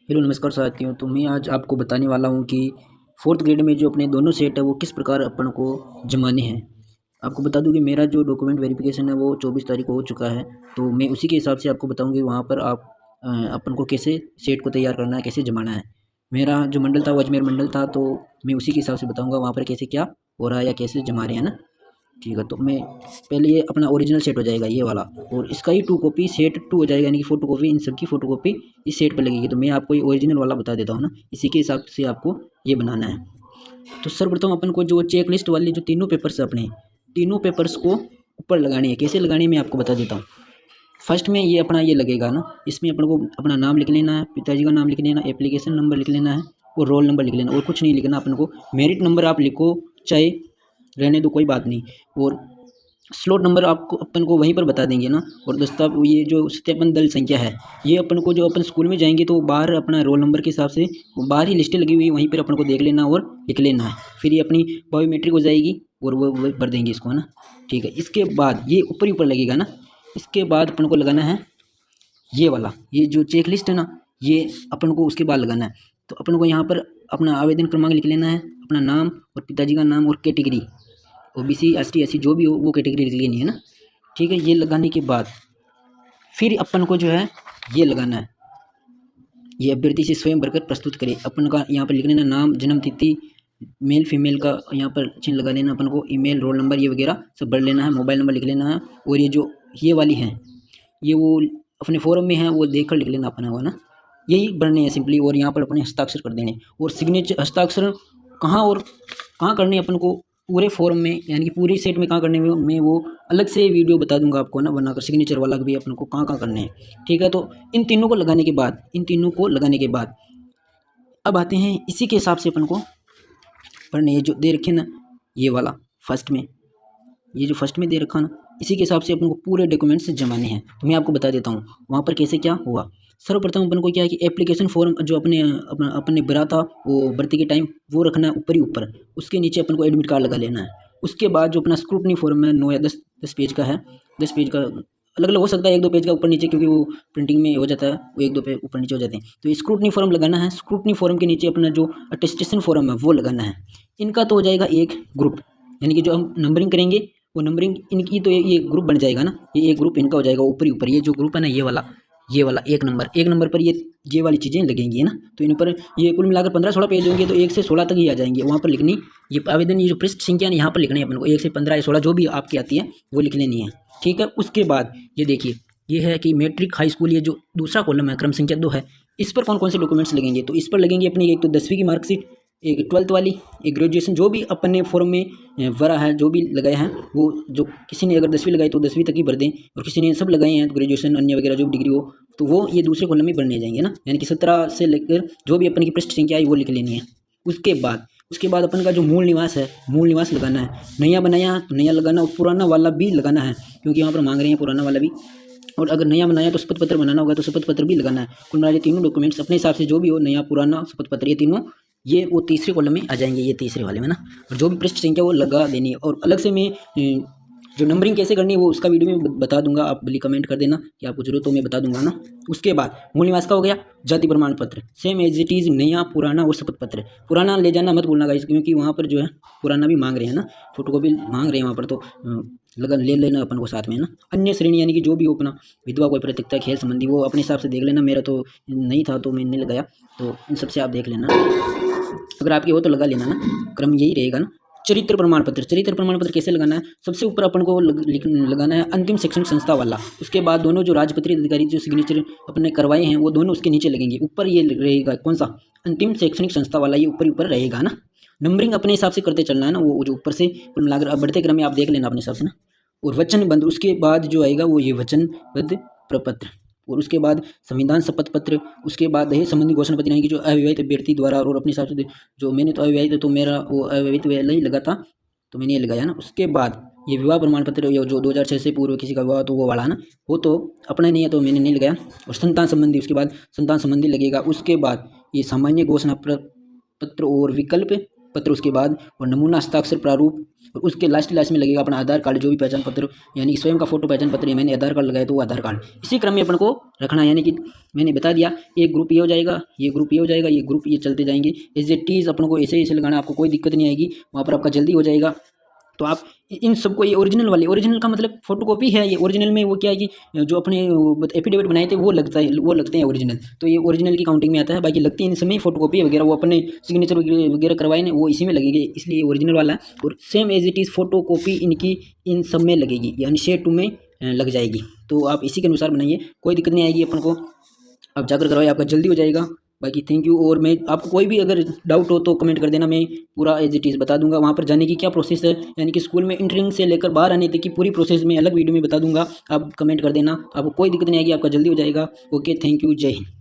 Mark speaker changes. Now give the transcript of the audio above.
Speaker 1: Hello नमस्कार साथियों। तो मैं आज आपको बताने वाला हूँ कि फोर्थ ग्रेड में जो अपने दोनों सेट है वो किस प्रकार अपन को जमाने हैं। आपको बता दूँ कि मेरा जो डॉक्यूमेंट वेरिफिकेशन है वो 24 तारीख को हो चुका है। तो मैं उसी के हिसाब से आपको बताऊँगी वहाँ पर आप अपन को कैसे सेट को तैयार करना है, कैसे जमाना है। मेरा जो मंडल था वो अजमेर मंडल था, तो मैं उसी के हिसाब से बताऊँगा वहाँ पर कैसे क्या हो रहा है या कैसे जमा रहे हैं ना। ठीक है, तो मैं पहले ये अपना ओरिजिनल सेट हो जाएगा ये वाला, और इसका ही 2 कॉपी सेट 2 हो जाएगा, यानी कि फ़ोटो कॉपी, इन सब की फ़ोटो कॉपी इस सेट पर लगेगी। तो मैं आपको ये ओरिजिनल वाला बता देता हूँ ना, इसी के हिसाब से आपको ये बनाना है। तो सर्वप्रथम अपन को जो चेक लिस्ट वाली जो तीनों पेपर्स है अपने, तीनों पेपर्स को ऊपर लगानी है। कैसे लगानी है मैं आपको बता देता हूँ। फर्स्ट में ये अपना ये लगेगा ना, इसमें अपन को अपना नाम लिख लेना है, पिताजी का नाम लिख लेना, एप्लीकेशन नंबर लिख लेना है और रोल नंबर लिख लेना, और कुछ नहीं लिखना अपन को। मेरिट नंबर आप लिखो चाहे रहने दो, कोई बात नहीं। और स्लॉट नंबर आपको अपन को वहीं पर बता देंगे ना। और दस्ताव ये जो सत्यापन दल संख्या है, ये अपन को जो अपन स्कूल में जाएंगे तो बाहर अपना रोल नंबर के हिसाब से बाहर ही लिस्टें लगी हुई है, वहीं पर अपन को देख लेना और लिख लेना है। फिर ये अपनी बायोमेट्रिक हो जाएगी और वो भर देंगे इसको, है ना। ठीक है, इसके बाद ये ऊपर ही ऊपर लगेगा ना। इसके बाद अपन को लगाना है ये वाला, ये जो चेक लिस्ट है ना, ये अपन को उसके बाद लगाना है। तो अपन को यहाँ पर अपना आवेदन क्रमांक लिख लेना है, अपना नाम और पिताजी का नाम और कैटेगरी, ओबीसी एसटी एससी जो भी हो वो कैटेगरी लिख लेनी है ना। ठीक है, ये लगाने के बाद फिर अपन को जो है ये लगाना है, ये अभ्यर्थी से स्वयं भरकर प्रस्तुत करें। अपन का यहाँ पर लिख लेना नाम, जन्म तिथि, मेल फीमेल का यहाँ पर चिन्ह लगा लेना अपन को, ईमेल, रोल नंबर ये वगैरह सब भर लेना है, मोबाइल नंबर लिख लेना है। और ये जो ये वाली हैं, ये वो अपने फॉर्म में है वो देख कर लिख लेना अपना, हो ना। यही भरने हैं सिंपली, और यहाँ पर अपने हस्ताक्षर कर देने। और सिग्नेचर हस्ताक्षर कहाँ और कहाँ करने अपन को पूरे फॉर्म में, यानी कि पूरी सेट में कहाँ करने में मैं वो अलग से वीडियो बता दूंगा आपको ना, बनाकर सिग्नेचर वाला भी अपन को कहाँ कहाँ करने हैं। ठीक है, तो इन तीनों को लगाने के बाद, इन तीनों को लगाने के बाद अब आते हैं इसी के हिसाब से अपन को पढ़ने, ये जो दे रखे ना ये वाला फर्स्ट में, ये जो फर्स्ट में दे रखा ना, इसी के हिसाब से अपन को पूरे डॉक्यूमेंट्स जमाने हैं। तो मैं आपको बता देता हूँ वहाँ पर कैसे क्या हुआ। सर्वप्रथम अपन को क्या है कि एप्लीकेशन फॉर्म जो अपने भरा था वो भर्ती के टाइम, वो रखना है ऊपर ही ऊपर। उसके नीचे अपन को एडमिट कार्ड लगा लेना है। उसके बाद जो अपना स्क्रूटनी फॉर्म है 9 या 10 पेज का है, 10 पेज का अलग अलग हो सकता है, 1-2 पेज का ऊपर नीचे, क्योंकि वो प्रिंटिंग में हो जाता है, वो 1-2 पेज ऊपर नीचे हो जाते हैं। तो ये स्क्रूटनी फॉर्म लगाना है। स्क्रूटनी फॉर्म के नीचे अपना जो अटेस्टेशन फॉर्म है वो लगाना है। इनका तो हो जाएगा एक ग्रुप, यानी कि जो हम नंबरिंग करेंगे वो नंबरिंग इनकी तो ये ग्रुप बन जाएगा ना, ये एक ग्रुप इनका हो जाएगा ऊपर ही ऊपर। ये जो ग्रुप है ना ये वाला एक नंबर पर ये वाली चीज़ें लगेंगी, है ना। तो इन पर ये कुल मिलाकर 15-16 पेज होंगे, तो 1 से 16 तक ही आ जाएंगे वहाँ पर लिखनी। ये आवेदन, ये जो पृष्ठ संख्या है यहाँ पर लिखनी है अपन को, 1 से 15 या 16 जो भी आपकी आती है वो लिख लेनी है। ठीक है, उसके बाद ये देखिए, ये है कि मैट्रिक हाई स्कूल, ये जो दूसरा कॉलम है क्रम संख्या 2 है, इस पर कौन कौन से डॉक्यूमेंट्स लगेंगे। तो इस पर लगेंगे अपनी एक तो 10वीं की मार्कशीट, एक 12th वाली, एक ग्रेजुएशन, जो भी अपन ने फॉर्म में भरा है, जो भी लगाया है वो, जो किसी ने अगर 10वीं लगाई तो 10वीं तक ही भर दें, और किसी ने सब लगाए हैं तो ग्रेजुएशन अन्य वगैरह जो भी डिग्री हो, तो वो ये दूसरे कॉलम में भरने जाएंगे ना। यानी कि 17 से लेकर जो भी अपन की पृष्ठ संख्या आई वो लिख लेनी है। उसके बाद अपन का जो मूल निवास है, मूल निवास लगाना है। नया बनाया तो नया लगाना, और पुराना वाला भी लगाना है, क्योंकि यहाँ पर मांग रहे हैं पुराना वाला भी। और अगर नया बनाया तो शपथ पत्र बनाना होगा, तो शपथ पत्र भी लगाना है। कुल मिला के तीनों डॉक्यूमेंट्स अपने हिसाब से जो भी हो, नया, पुराना, शपथ पत्र, ये तीनों ये वो तीसरे कॉलम में आ जाएंगे, ये तीसरे वाले में ना। और जो भी पृष्ठ संख्या वो लगा देनी है। और अलग से मैं जो नंबरिंग कैसे करनी है वो उसका वीडियो में बता दूंगा, आप भले कमेंट कर देना कि आपको जरूरत हो, मैं बता दूंगा ना। उसके बाद मूल निवास का हो गया, जाति प्रमाण पत्र सेम एज इट इज़, नया, पुराना और शपथ पत्र। पुराना ले जाना मत भूलना गाइस, क्योंकि वहाँ पर जो है पुराना भी मांग रहे हैं ना, फोटोकॉपी मांग रहे हैं वहाँ पर, तो लगन ले लेना अपन को साथ में ना। अन्य श्रेणी यानी कि जो भी हो अपना, विधवा, कोई प्रतियोगिता, खेल संबंधी, वो अपने हिसाब से देख लेना। मेरा तो नहीं था तो मैंने लगाया, तो इन सबसे आप देख लेना, अगर आपकी हो तो लगा लेना ना। क्रम यही रहेगा ना। चरित्र प्रमाण पत्र कैसे लगाना है। सबसे ऊपर अपन को लगाना है अंतिम शैक्षणिक संस्था वाला। उसके बाद दोनों जो राजपत्रित अधिकारी जो सिग्नेचर अपने करवाए हैं वो दोनों उसके नीचे लगेंगे। ऊपर ये रहेगा कौन सा, अंतिम शैक्षणिक संस्था वाला, ये ऊपर ऊपर रहेगा ना। नंबरिंग अपने हिसाब से करते चलना है ना, वो जो ऊपर से कुल मिलाकर अब बढ़ते क्रम में आप देख लेना अपने हिसाब से ना। और वचनबद्ध, उसके बाद जो आएगा वो ये वचनबद्ध प्रपत्र। और उसके बाद संविधान शपथ पत्र। उसके बाद दहेज संबंधी घोषणा पत्र, यानी कि जो अविवाहित अभ्यर्थी द्वारा, और अपने हिसाब से जो मैंने तो अविवाहित है तो मेरा वो अविवाहित वाला ही लगा था, तो मैंने ये लगाया ना। उसके बाद ये विवाह प्रमाण पत्र, जो 2006 से पूर्व किसी का विवाह तो वो वाला ना, वो तो अपना नहीं है तो मैंने नहीं लगाया। और संतान संबंधी, उसके बाद संतान संबंधी लगेगा। उसके बाद ये सामान्य घोषणा पत्र और विकल्प पत्र उसके बाद, और नमूना हस्ताक्षर प्रारूप, और उसके लास्ट में लगेगा अपना आधार कार्ड, जो भी पहचान पत्र, यानी कि स्वयं का फोटो पहचान पत्र, या मैंने आधार कार्ड लगाया तो वो आधार कार्ड। इसी क्रम में अपन को रखना है, यानी कि मैंने बता दिया एक ग्रुप ये हो जाएगा, ये ग्रुप ये हो जाएगा, ये ग्रुप ये चलते जाएंगे। एज ए टीज अपन को ऐसे लगाना, आपको कोई दिक्कत नहीं आएगी, वहाँ पर आपका जल्दी हो जाएगा। तो आप इन सबको, ये ओरिजिनल का मतलब फोटोकॉपी है, ये ओरिजिनल में वो क्या है कि जो अपने एफिडेविट बनाए थे वो लगते हैं ओरिजिनल, तो ये ओरिजिनल की काउंटिंग में आता है। बाकी लगती है इन समय फोटोकॉपी वगैरह, वो अपने सिग्नेचर वगैरह करवाए ना, वो इसी में लगेगी, इसलिए ओरिजिनल वाला है। और same as it is photocopy इनकी इन सब में लगेगी, यानी शेयर 2 में लग जाएगी। तो आप इसी के अनुसार बनाइए, कोई दिक्कत नहीं आएगी अपन को, आप जाकर करवाइए, आपका जल्दी हो जाएगा। बाकी थैंक यू। और मैं आपको कोई भी अगर डाउट हो तो कमेंट कर देना, मैं पूरा एज इट इज़ बता दूंगा। वहाँ पर जाने की क्या प्रोसेस है, यानी कि स्कूल में एंट्रिंग से लेकर बाहर आने तक की पूरी प्रोसेस में अलग वीडियो में बता दूंगा, आप कमेंट कर देना, आपको कोई दिक्कत नहीं आएगी, आपका जल्दी हो जाएगा। ओके, थैंक यू, जय हिंद।